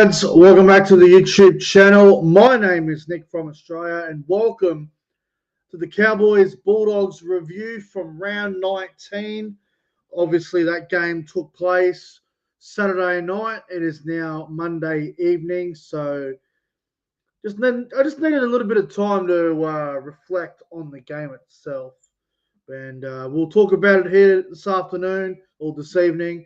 lads, welcome back to the YouTube channel. My name is Nick from Australia and welcome to the Cowboys Bulldogs review from round 19. Obviously that game took place Saturday night. It is now Monday evening, so I just needed a little bit of time to reflect on the game itself. And we'll talk about it here this afternoon or this evening.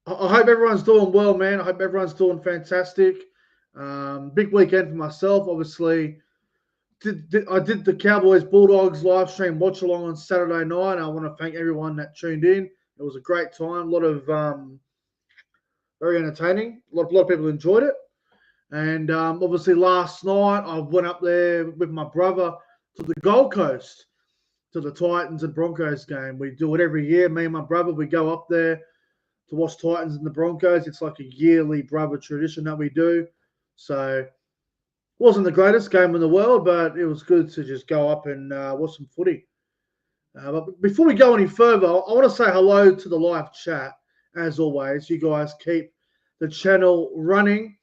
I hope everyone's doing well, man. I hope everyone's doing fantastic. Big weekend for myself, obviously. I did the Cowboys Bulldogs live stream watch along on Saturday night. I want to thank everyone that tuned in. It was a great time. A lot of very entertaining. A lot of people enjoyed it. And obviously last night I went up there with my brother to the Gold Coast to the Titans and Broncos game. We do it every year. Me and my brother, we go up there to watch Titans and the Broncos. It's like a yearly brother tradition that we do. So it wasn't the greatest game in the world, but it was good to just go up and watch some footy. But before we go any further, I want to say hello to the live chat. As always, you guys keep the channel running.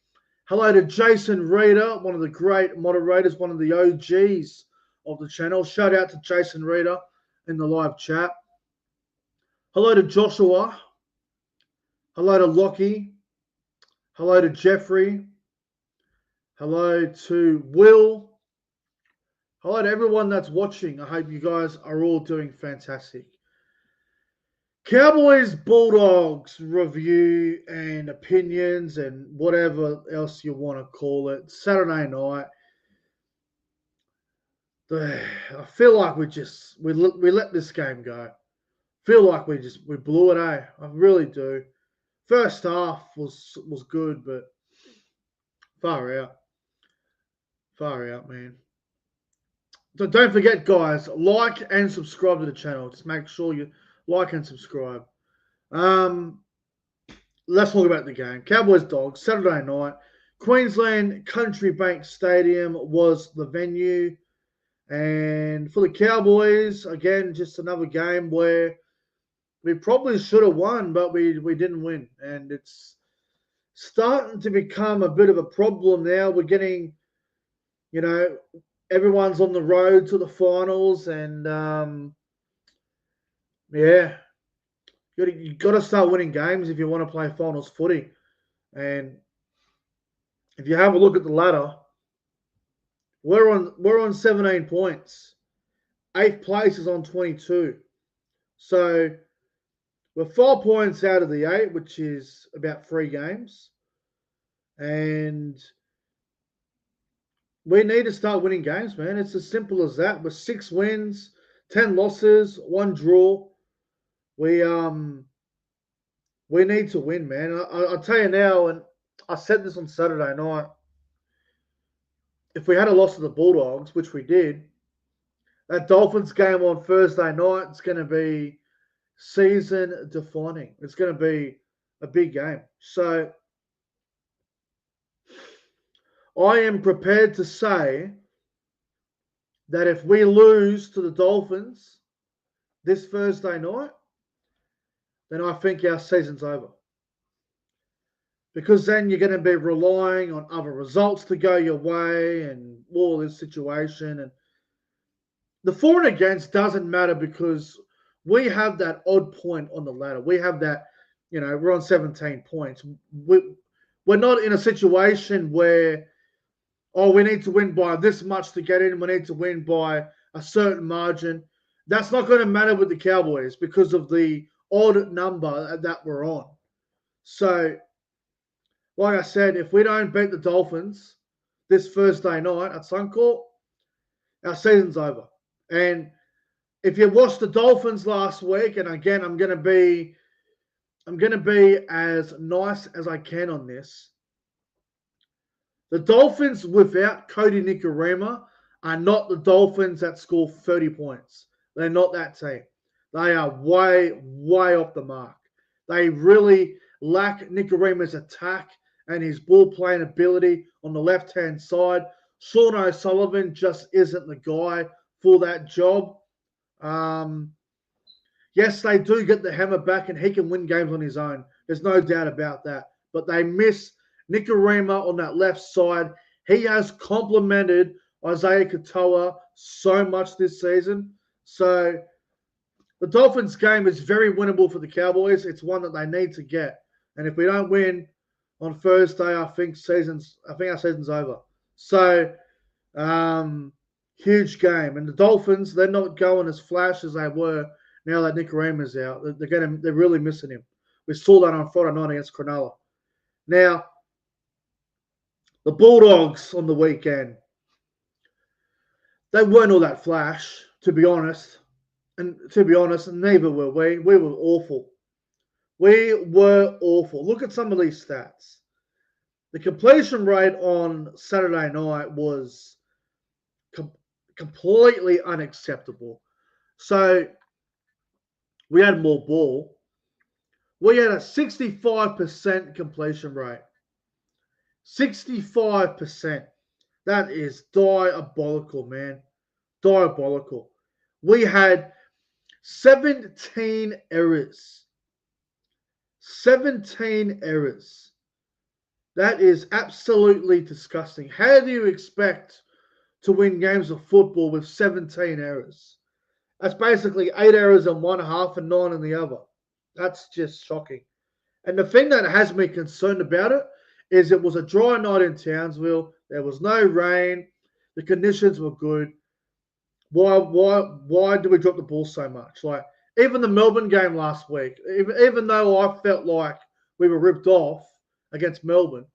Hello to Jason Reader, one of the great moderators, one of the OGs of the channel. Shout out to Jason Reader in the live chat. Hello to Joshua. Hello to Lockie. Hello to Jeffrey. Hello to Will. Hello to everyone that's watching. I hope you guys are all doing fantastic. Cowboys Bulldogs review and opinions and whatever else you want to call it. Saturday night. I feel like we let this game go. Feel like we blew it, eh? I really do. First half was good, but far out, man. So don't forget, guys, like and subscribe to the channel. Just make sure you like and subscribe. Let's talk about the game. Cowboys Dogs, Saturday night. Queensland Country Bank Stadium was the venue. And for the Cowboys, again, just another game where we probably should have won, but we didn't win. And it's starting to become a bit of a problem now. We're getting, everyone's on the road to the finals. And, you got to start winning games if you want to play finals footy. And if you have a look at the ladder, we're on 17 points. 8th place is on 22. So we're 4 points out of the 8, which is about 3 games. And we need to start winning games, man. It's as simple as that. With 6 wins, 10 losses, 1 draw. We need to win, man. I'll tell you now, and I said this on Saturday night, if we had a loss to the Bulldogs, which we did, that Dolphins game on Thursday night is going to be season defining. It's going to be a big game. So I am prepared to say that if we lose to the Dolphins this Thursday night, then I think our season's over. Because then you're going to be relying on other results to go your way and all this situation. And the for and against doesn't matter because we have that odd point on the ladder. We have that, we're on 17 points. We're not in a situation where, we need to win by this much to get in. We need to win by a certain margin. That's not going to matter with the Cowboys because of the odd number that we're on. So, like I said, if we don't beat the Dolphins this Thursday night at Suncorp, our season's over. And if you watched the Dolphins last week, and again, I'm going to be as nice as I can on this. The Dolphins without Cody Nikorima are not the Dolphins that score 30 points. They're not that team. They are way, way off the mark. They really lack Nikorima's attack and his ball-playing ability on the left-hand side. Sean O'Sullivan just isn't the guy for that job. Yes, they do get the hammer back, and he can win games on his own. There's no doubt about that. but they miss Nicarima on that left side. He has complemented Isaiah Katoa so much this season. So the Dolphins game is very winnable for the Cowboys. It's one that they need to get. And if we don't win on Thursday, I think our season's over. So huge game. And the Dolphins, they're not going as flash as they were now that Nicarima's out. They're really missing him. We saw that on Friday night against Cronulla. Now, the Bulldogs on the weekend, they weren't all that flash, to be honest. And to be honest, neither were we. We were awful. We were awful. Look at some of these stats. The completion rate on Saturday night was completely unacceptable. So we had more ball. We had a 65% completion rate. 65%. That is diabolical, man. Diabolical. We had 17 errors. 17 errors. That is absolutely disgusting. How do you expect to win games of football with 17 errors? That's basically 8 errors in one half and 9 in the other. That's just shocking. And the thing that has me concerned about it is it was a dry night in Townsville. There was no rain. The conditions were good. Why do we drop the ball so much? Like, even the Melbourne game last week, even though I felt like we were ripped off against Melbourne,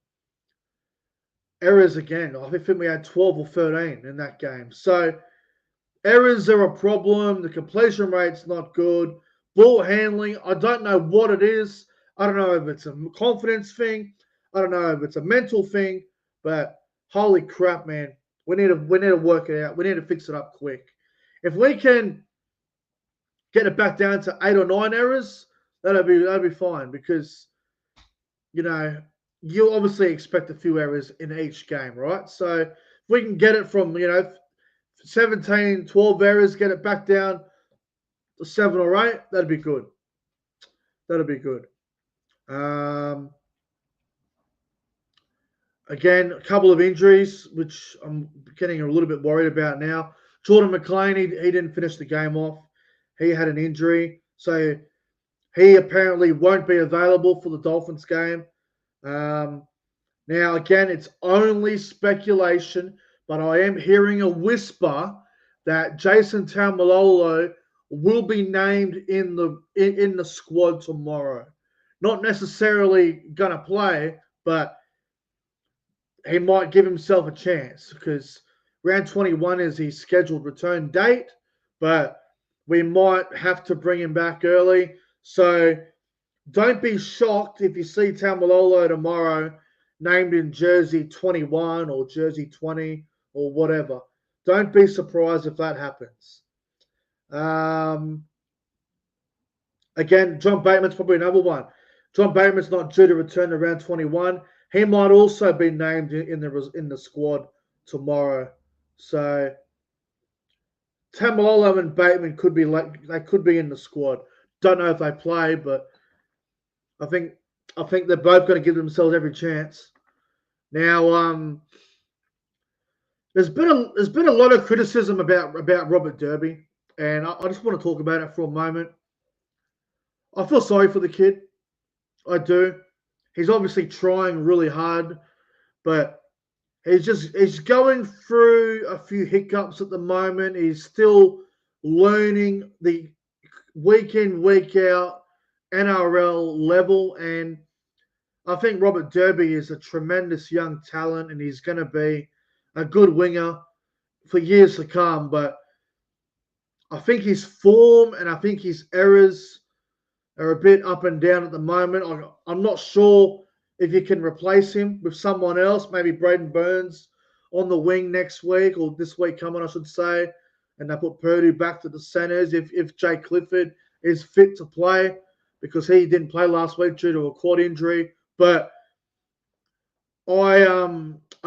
errors again. I think we had 12 or 13 in that game. So errors are a problem. The completion rate's not good. Ball handling, I don't know what it is. I don't know if it's a confidence thing. I don't know if it's a mental thing. But holy crap, man. We need to work it out. We need to fix it up quick. If we can get it back down to 8 or 9 errors, that'll be fine, because you obviously expect a few errors in each game, right? So if we can get it from 17, 12 errors, get it back down to 7 or 8, that'd be good. That'd be good. Again, a couple of injuries, which I'm getting a little bit worried about now. Jordan McLean, he didn't finish the game off. He had an injury. So he apparently won't be available for the Dolphins game. Now, again, it's only speculation, but I am hearing a whisper that Jason Taumalolo will be named in the squad tomorrow. Not necessarily going to play, but he might give himself a chance, because round 21 is his scheduled return date, but we might have to bring him back early. So don't be shocked if you see Taumalolo tomorrow named in jersey 21 or jersey 20 or whatever. Don't be surprised if that happens. Again, John Bateman's probably another one. John Bateman's not due to return to round 21. He might also be named in the squad tomorrow. So Taumalolo and Bateman could be in the squad. Don't know if they play, but I think they're both going to give themselves every chance. Now, there's been a lot of criticism about Robert Derby, and I just want to talk about it for a moment. I feel sorry for the kid. I do. He's obviously trying really hard, but he's going through a few hiccups at the moment. He's still learning the week in, week out NRL level, and I think Robert Derby is a tremendous young talent, and he's going to be a good winger for years to come. But I think his form and I think his errors are a bit up and down at the moment. I'm not sure if you can replace him with someone else, maybe Braden Burns on the wing next week, or this week coming, I should say, and they put Purdue back to the centres if Jay Clifford is fit to play, because he didn't play last week due to a quad injury. But I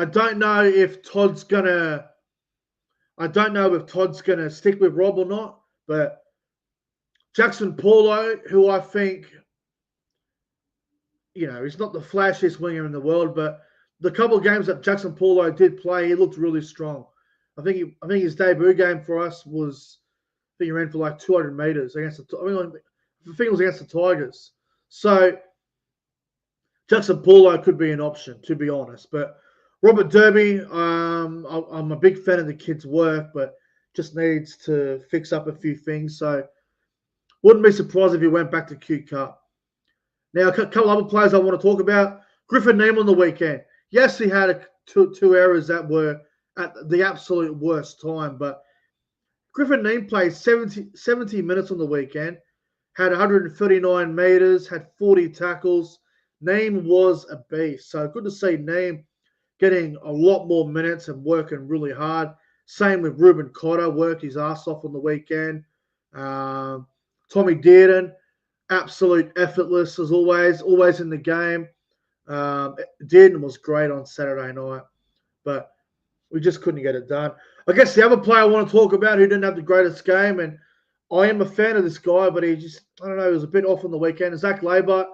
don't know if Todd's gonna stick with Rob or not. But Jackson Paulo, who I think he's not the flashiest winger in the world, but the couple of games that Jackson Paulo did play, he looked really strong. I think his debut game for us was, I think he ran for like 200 meters against I think it was against the Tigers. So Jackson Paulo could be an option, to be honest. But Robert Derby, I'm a big fan of the kid's work, but just needs to fix up a few things. So wouldn't be surprised if he went back to Q Cup. Now, a couple other players I want to talk about. Griffin Neem on the weekend. Yes, he had two errors that were at the absolute worst time, but Griffin Neem played 70 minutes on the weekend, had 139 meters, had 40 tackles. Neem was a beast. So good to see Neem getting a lot more minutes and working really hard. Same with Ruben Cotter, worked his ass off on the weekend. Tommy Dearden, absolute effortless as always in the game. Dearden was great on Saturday night, but we just couldn't get it done. I guess the other player I want to talk about who didn't have the greatest game, and I am a fan of this guy, but he just, I don't know, he was a bit off on the weekend. Zach Labart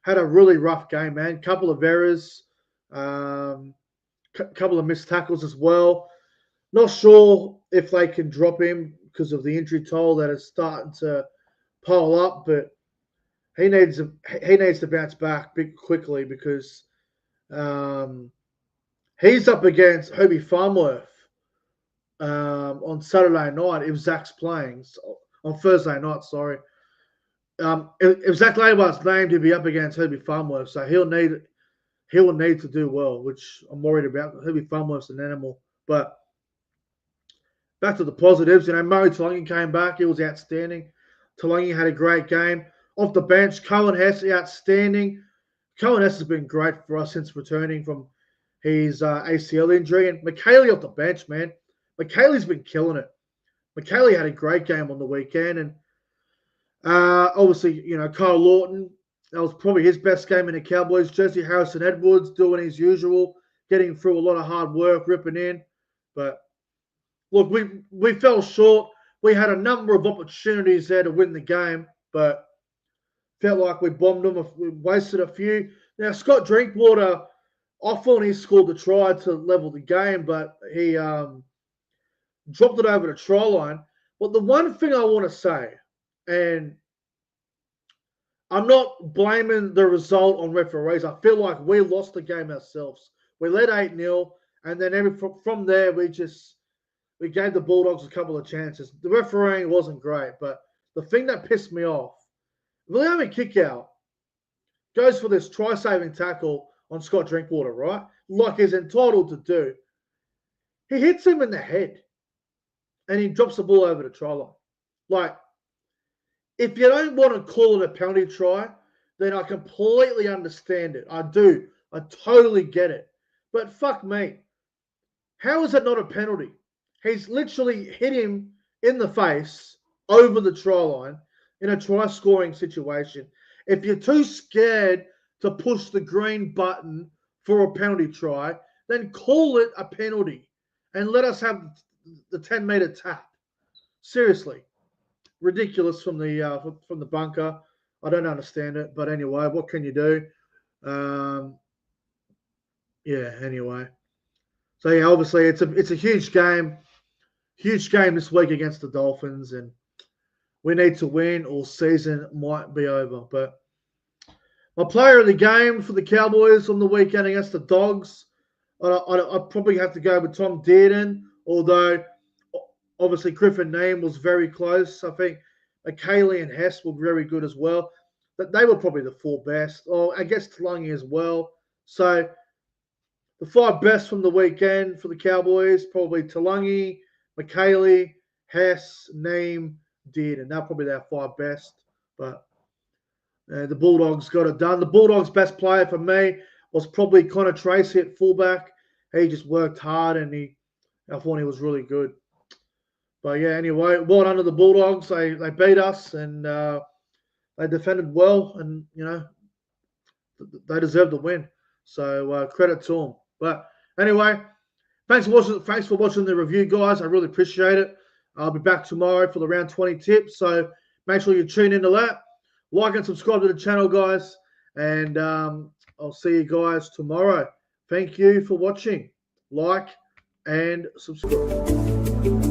had a really rough game, man. Couple of errors, couple of missed tackles as well. Not sure if they can drop him because of the injury toll that is starting to pile up, but he needs to bounce back quickly because he's up against Herbie Farmworth on Saturday night if Zach's playing. On Thursday night, sorry. If Zach Labart's named, he'll be up against Herbie Farmworth, so he will need to do well, which I'm worried about. Herbie Farmworth's an animal. But back to the positives, Murray Talangi came back. He was outstanding. Talangi had a great game. Off the bench, Cohen Hess, outstanding. Cohen Hess has been great for us since returning from his ACL injury. And McKaylee off the bench, man. McKaylee's been killing it. McKaylee had a great game on the weekend. And obviously, Kyle Lawton, that was probably his best game in the Cowboys. Jesse Harrison-Edwards doing his usual, getting through a lot of hard work, ripping in. But, look, we fell short. We had a number of opportunities there to win the game, but felt like we bombed them. We wasted a few. Now, Scott Drinkwater, I thought he scored the try to level the game, but he dropped it over the try line. But the one thing I want to say, and I'm not blaming the result on referees. I feel like we lost the game ourselves. We led 8-0, and then from there, we gave the Bulldogs a couple of chances. The refereeing wasn't great, but the thing that pissed me off, William Kickout goes for this try-saving tackle on Scott Drinkwater, right? Like he's entitled to do. He hits him in the head, and he drops the ball over the try line. Like, if you don't want to call it a penalty try, then I completely understand it. I do. I totally get it. But fuck me. How is it not a penalty? He's literally hit him in the face over the try line in a try-scoring situation. If you're too scared to push the green button for a penalty try, then call it a penalty and let us have the 10-meter tap. Seriously. Ridiculous from the bunker. I don't understand it, but anyway, what can you do? Anyway. So yeah, obviously it's a huge game this week against the Dolphins, and we need to win or season might be over. But my player of the game for the Cowboys on the weekend against the Dogs, I'd probably have to go with Tom Dearden, although obviously Griffin Neem was very close. I think McKaylee and Hess were very good as well. But they were probably the four best. Or I guess Talangi as well. So the five best from the weekend for the Cowboys, probably Talangi, McKaylee, Hess, Neem, Dearden. They're probably their five best. But the Bulldogs got it done. The Bulldogs' best player for me was probably Connor Tracy at fullback. He just worked hard, and I thought he was really good. But yeah, anyway, well done to the Bulldogs. They beat us, and they defended well, and they deserved the win. So credit to them. But anyway, thanks for watching the review, guys. I really appreciate it. I'll be back tomorrow for the round 20 tips. So make sure you tune into that. Like and subscribe to the channel, guys. And I'll see you guys tomorrow. Thank you for watching. Like and subscribe.